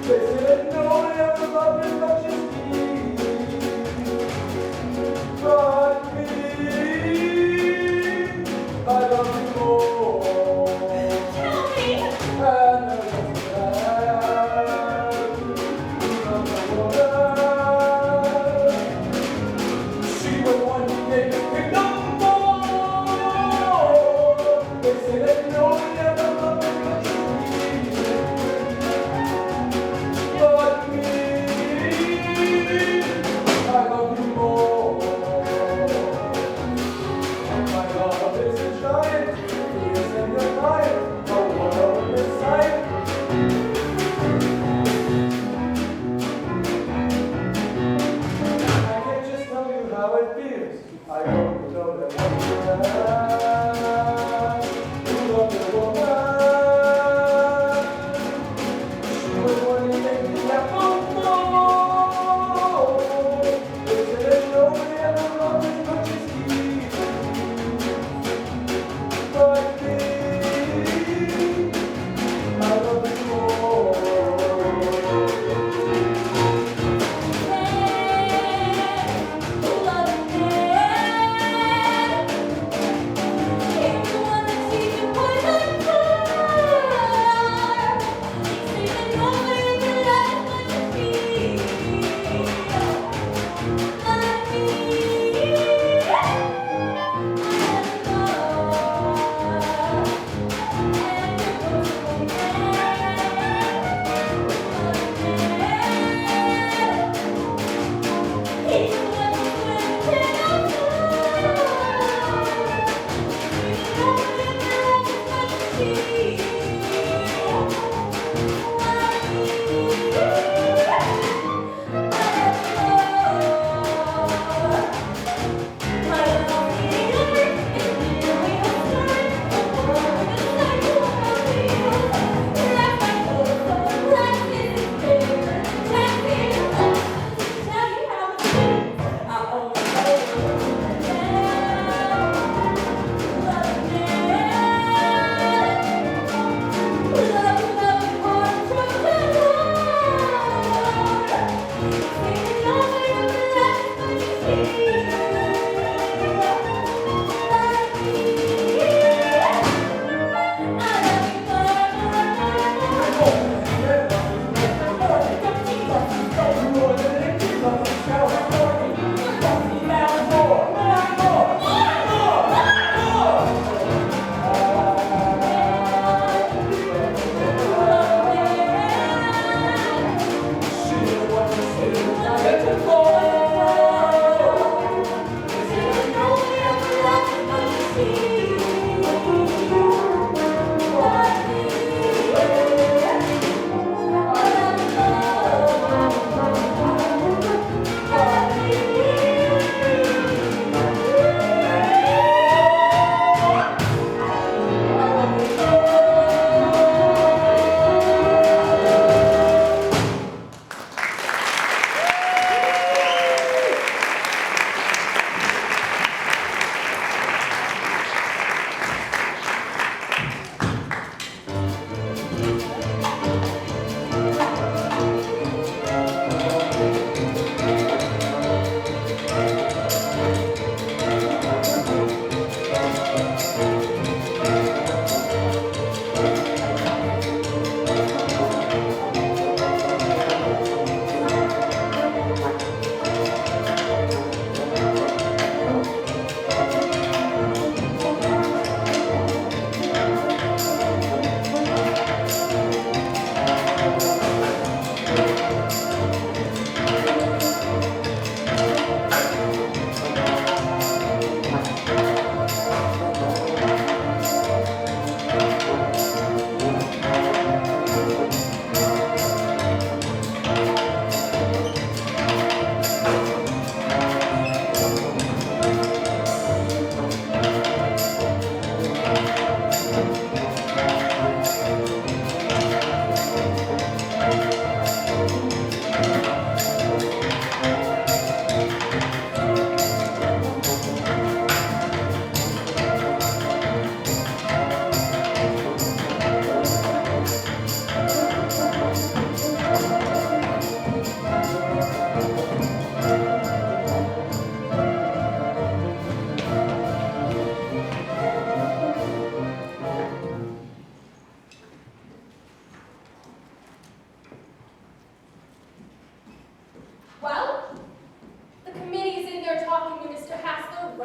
They said nobody ever loved me like she did. But me, I love you more.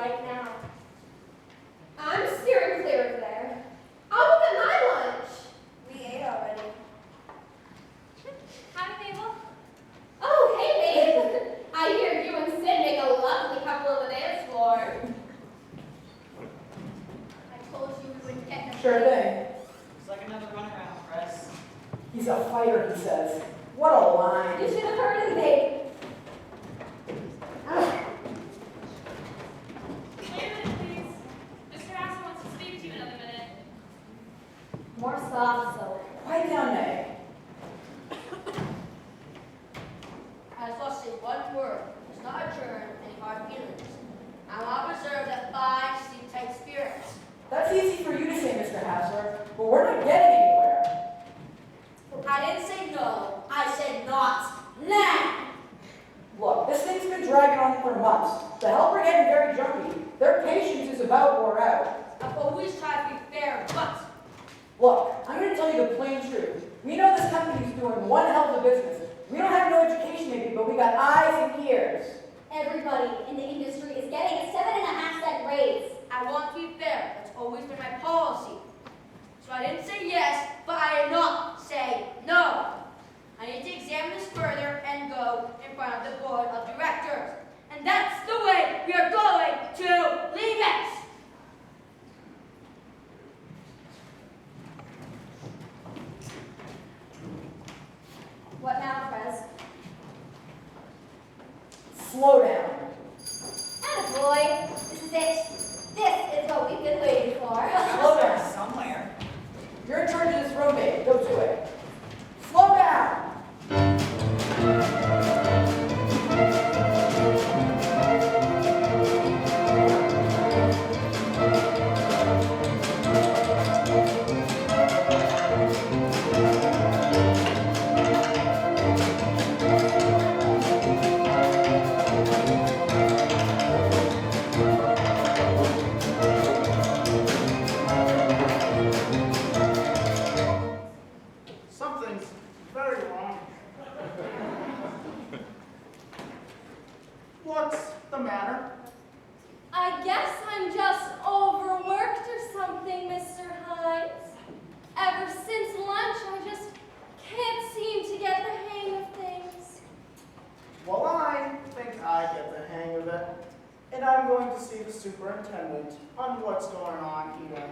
right now. I'm steering clear of there. I'll look at my lunch. We ate already. Hi, Mabel. Oh, hey, babe. I hear you and Sid make a lovely couple over the dance floor. I told you we wouldn't get no Sure thing. It's like another runaround, Press. He's a fighter, he says. What a line. You should have heard him, babe. Wait a minute, please. Mr. Hassel wants to speak to you another minute. More soft soap. Quiet down, Meg. I just want to say one word. It's not adjourn any hard feelings. I want to preserve that fine, sleep tight spirits. That's easy for you to say, Mr. Hassler, but we're not getting anywhere. I didn't say no. I said not now. Look, this thing's been dragging on for months. The help are getting very jumpy. Their patience is about wore out. I've always tried to be fair, but Look, I'm going to tell you the plain truth. We know this company's doing one hell of a business. We don't have no education maybe, but we got eyes and ears. Everybody in the industry is getting a 7.5-cent raise. I want to be fair. That's always been my policy. So I didn't say yes, but I did not say no. I need to examine this further and go in front of the board of directors. And that's the way we are going to leave it. What now, Prez? Slow down. Attaboy. This is it. This is what we've been waiting for. Slow down. Somewhere. You're in charge of this room, babe. Go to it. Slow down. Something's very wrong. What's the matter? I guess I'm just overworked or something, Mr. Hines. Ever since lunch, I just can't seem to get the hang of things. Well, I think I get the hang of it. And I'm going to see the superintendent on what's going on here.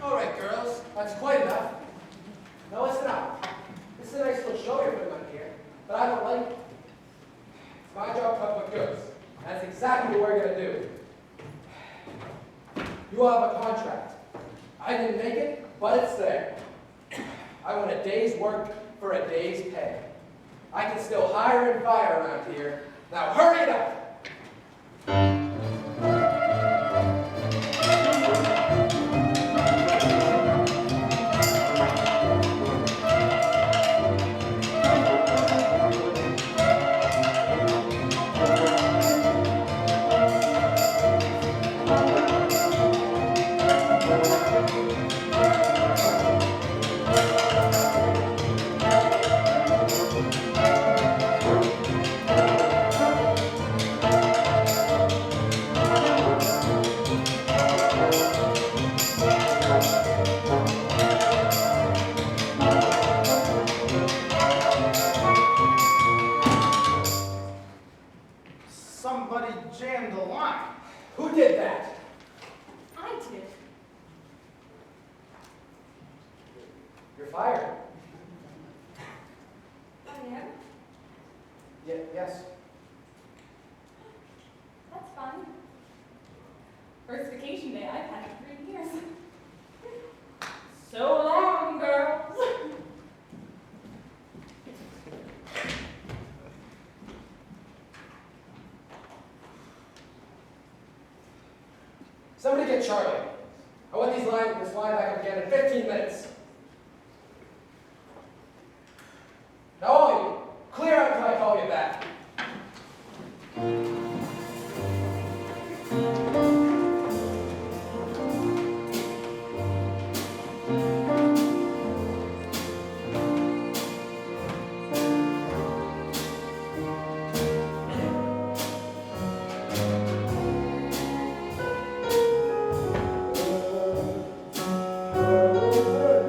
All right, girls, that's quite enough. Now listen up. This is a nice little show you're putting on here, but I don't like it. It's my job to put goods. That's exactly what we're going to do. You all have a contract. I didn't make it, but it's there. I want a day's work for a day's pay. I can still hire and fire around here. Now hurry it up! Somebody jammed the line. Who did that? I did. You're fired. I am? Yes. That's fun. First vacation day I've had in 3 years. So Somebody get Charlie. I want this line back up again in 15 minutes. Now all of you, clear out until I call you back. Oh,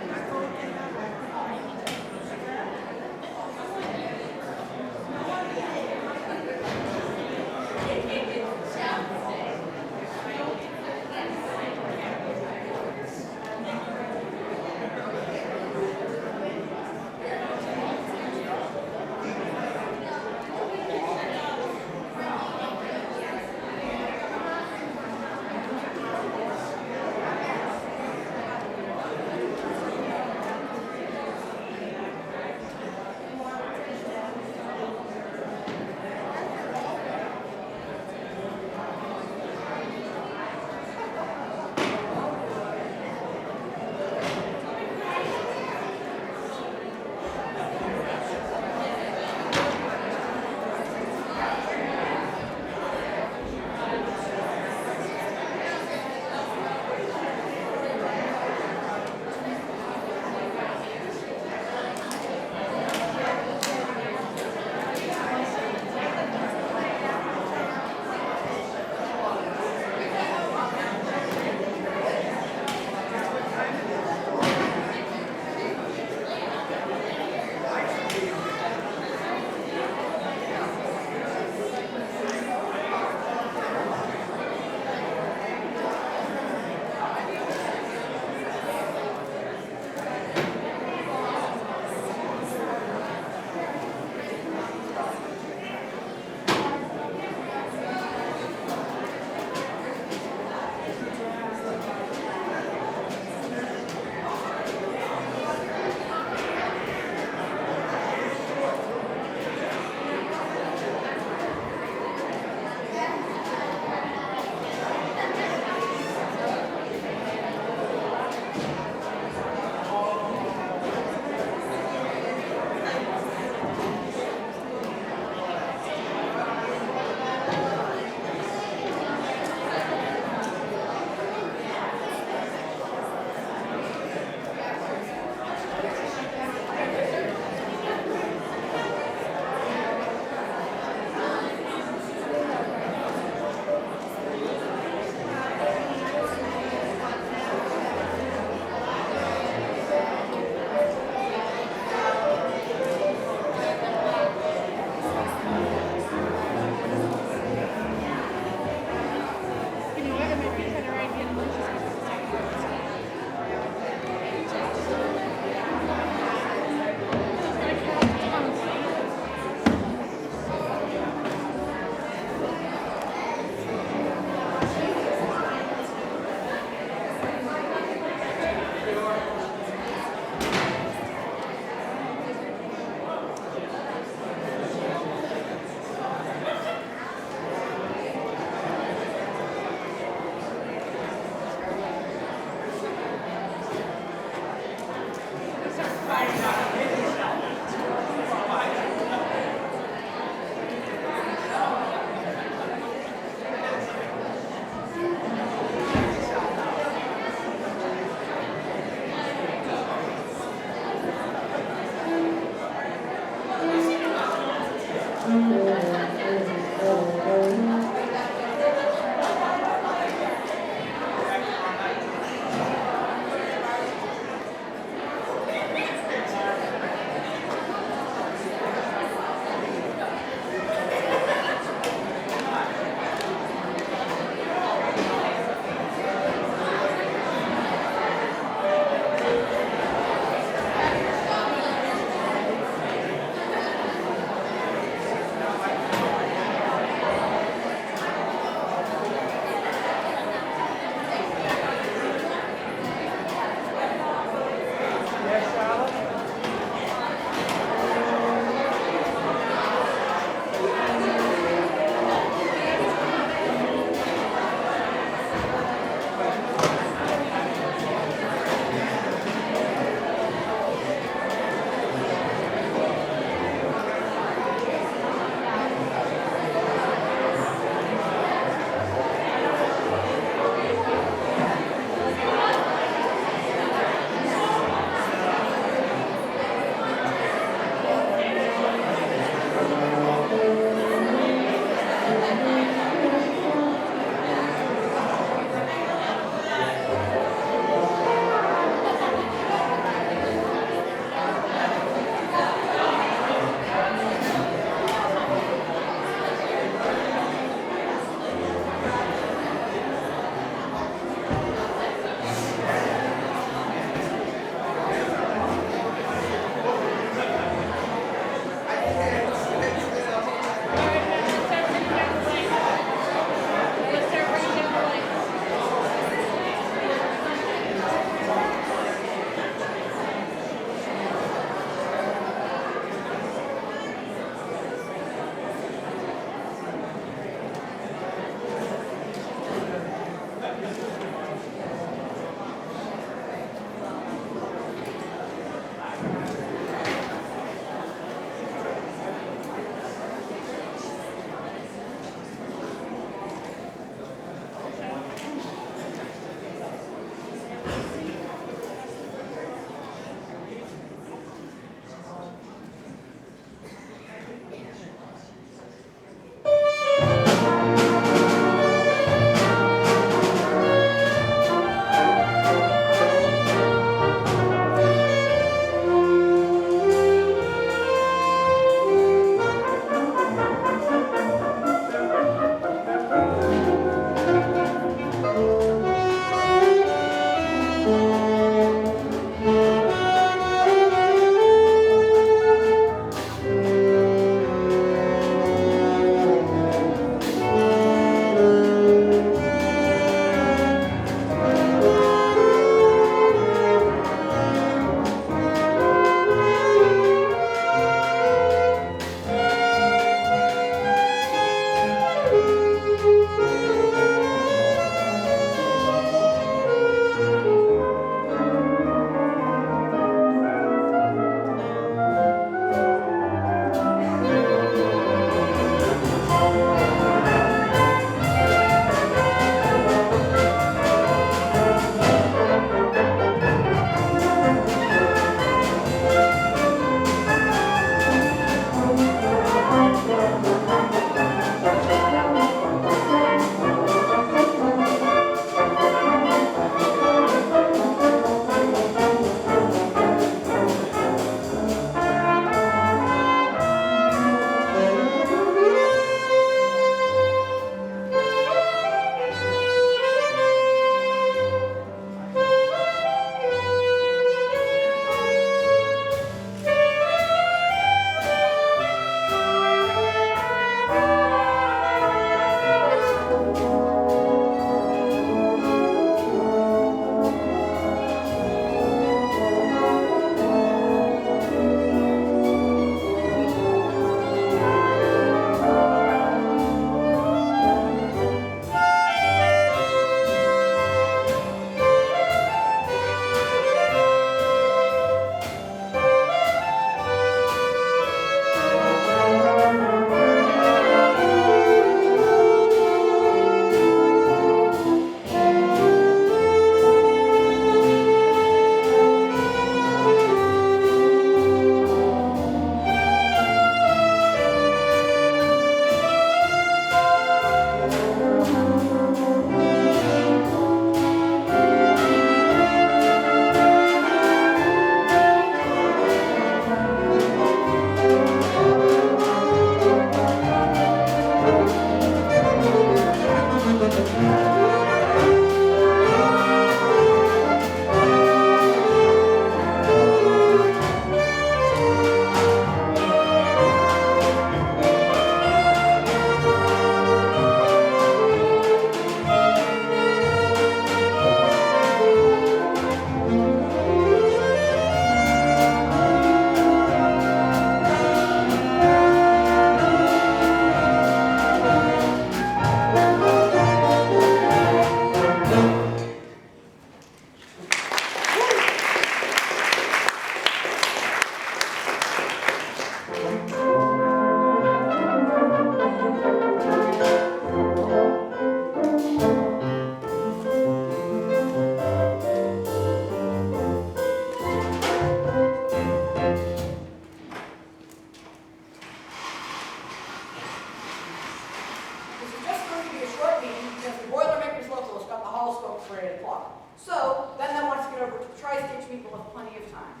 because the Boilermakers local has got the hall smoked for 8 o'clock. So, then they want to get over to the Tri-State people with plenty of time.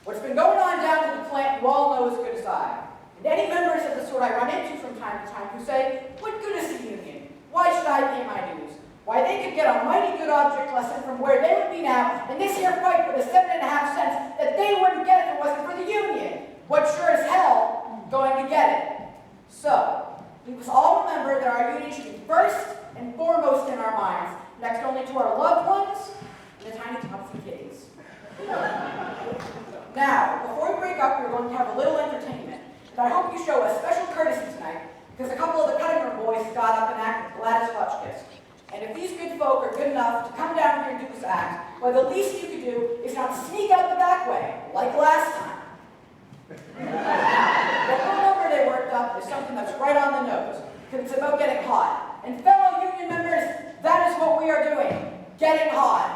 What's been going on down at the plant, you all know as good as I. And any members of the sort I run into from time to time who say, what good is the union? Why should I pay my dues? Why, they could get a mighty good object lesson from where they would be now in this here fight for the 7.5 cents that they wouldn't get if it wasn't for the union. But sure as hell going to get it. So, we must all remember that our union should be first and foremost in our minds, next only to our loved ones and the tiny tots and kitties. Now, before we break up, we're going to have a little entertainment. And I hope you show us special courtesy tonight, because a couple of the cutting room boys got up and acted Gladys Hotchkiss. And if these good folk are good enough to come down here and do this act, well, the least you could do is not sneak out the back way, like last time. The little number they worked up is something that's right on the nose, because it's about getting hot. And fellow union members, that is what we are doing, getting hot.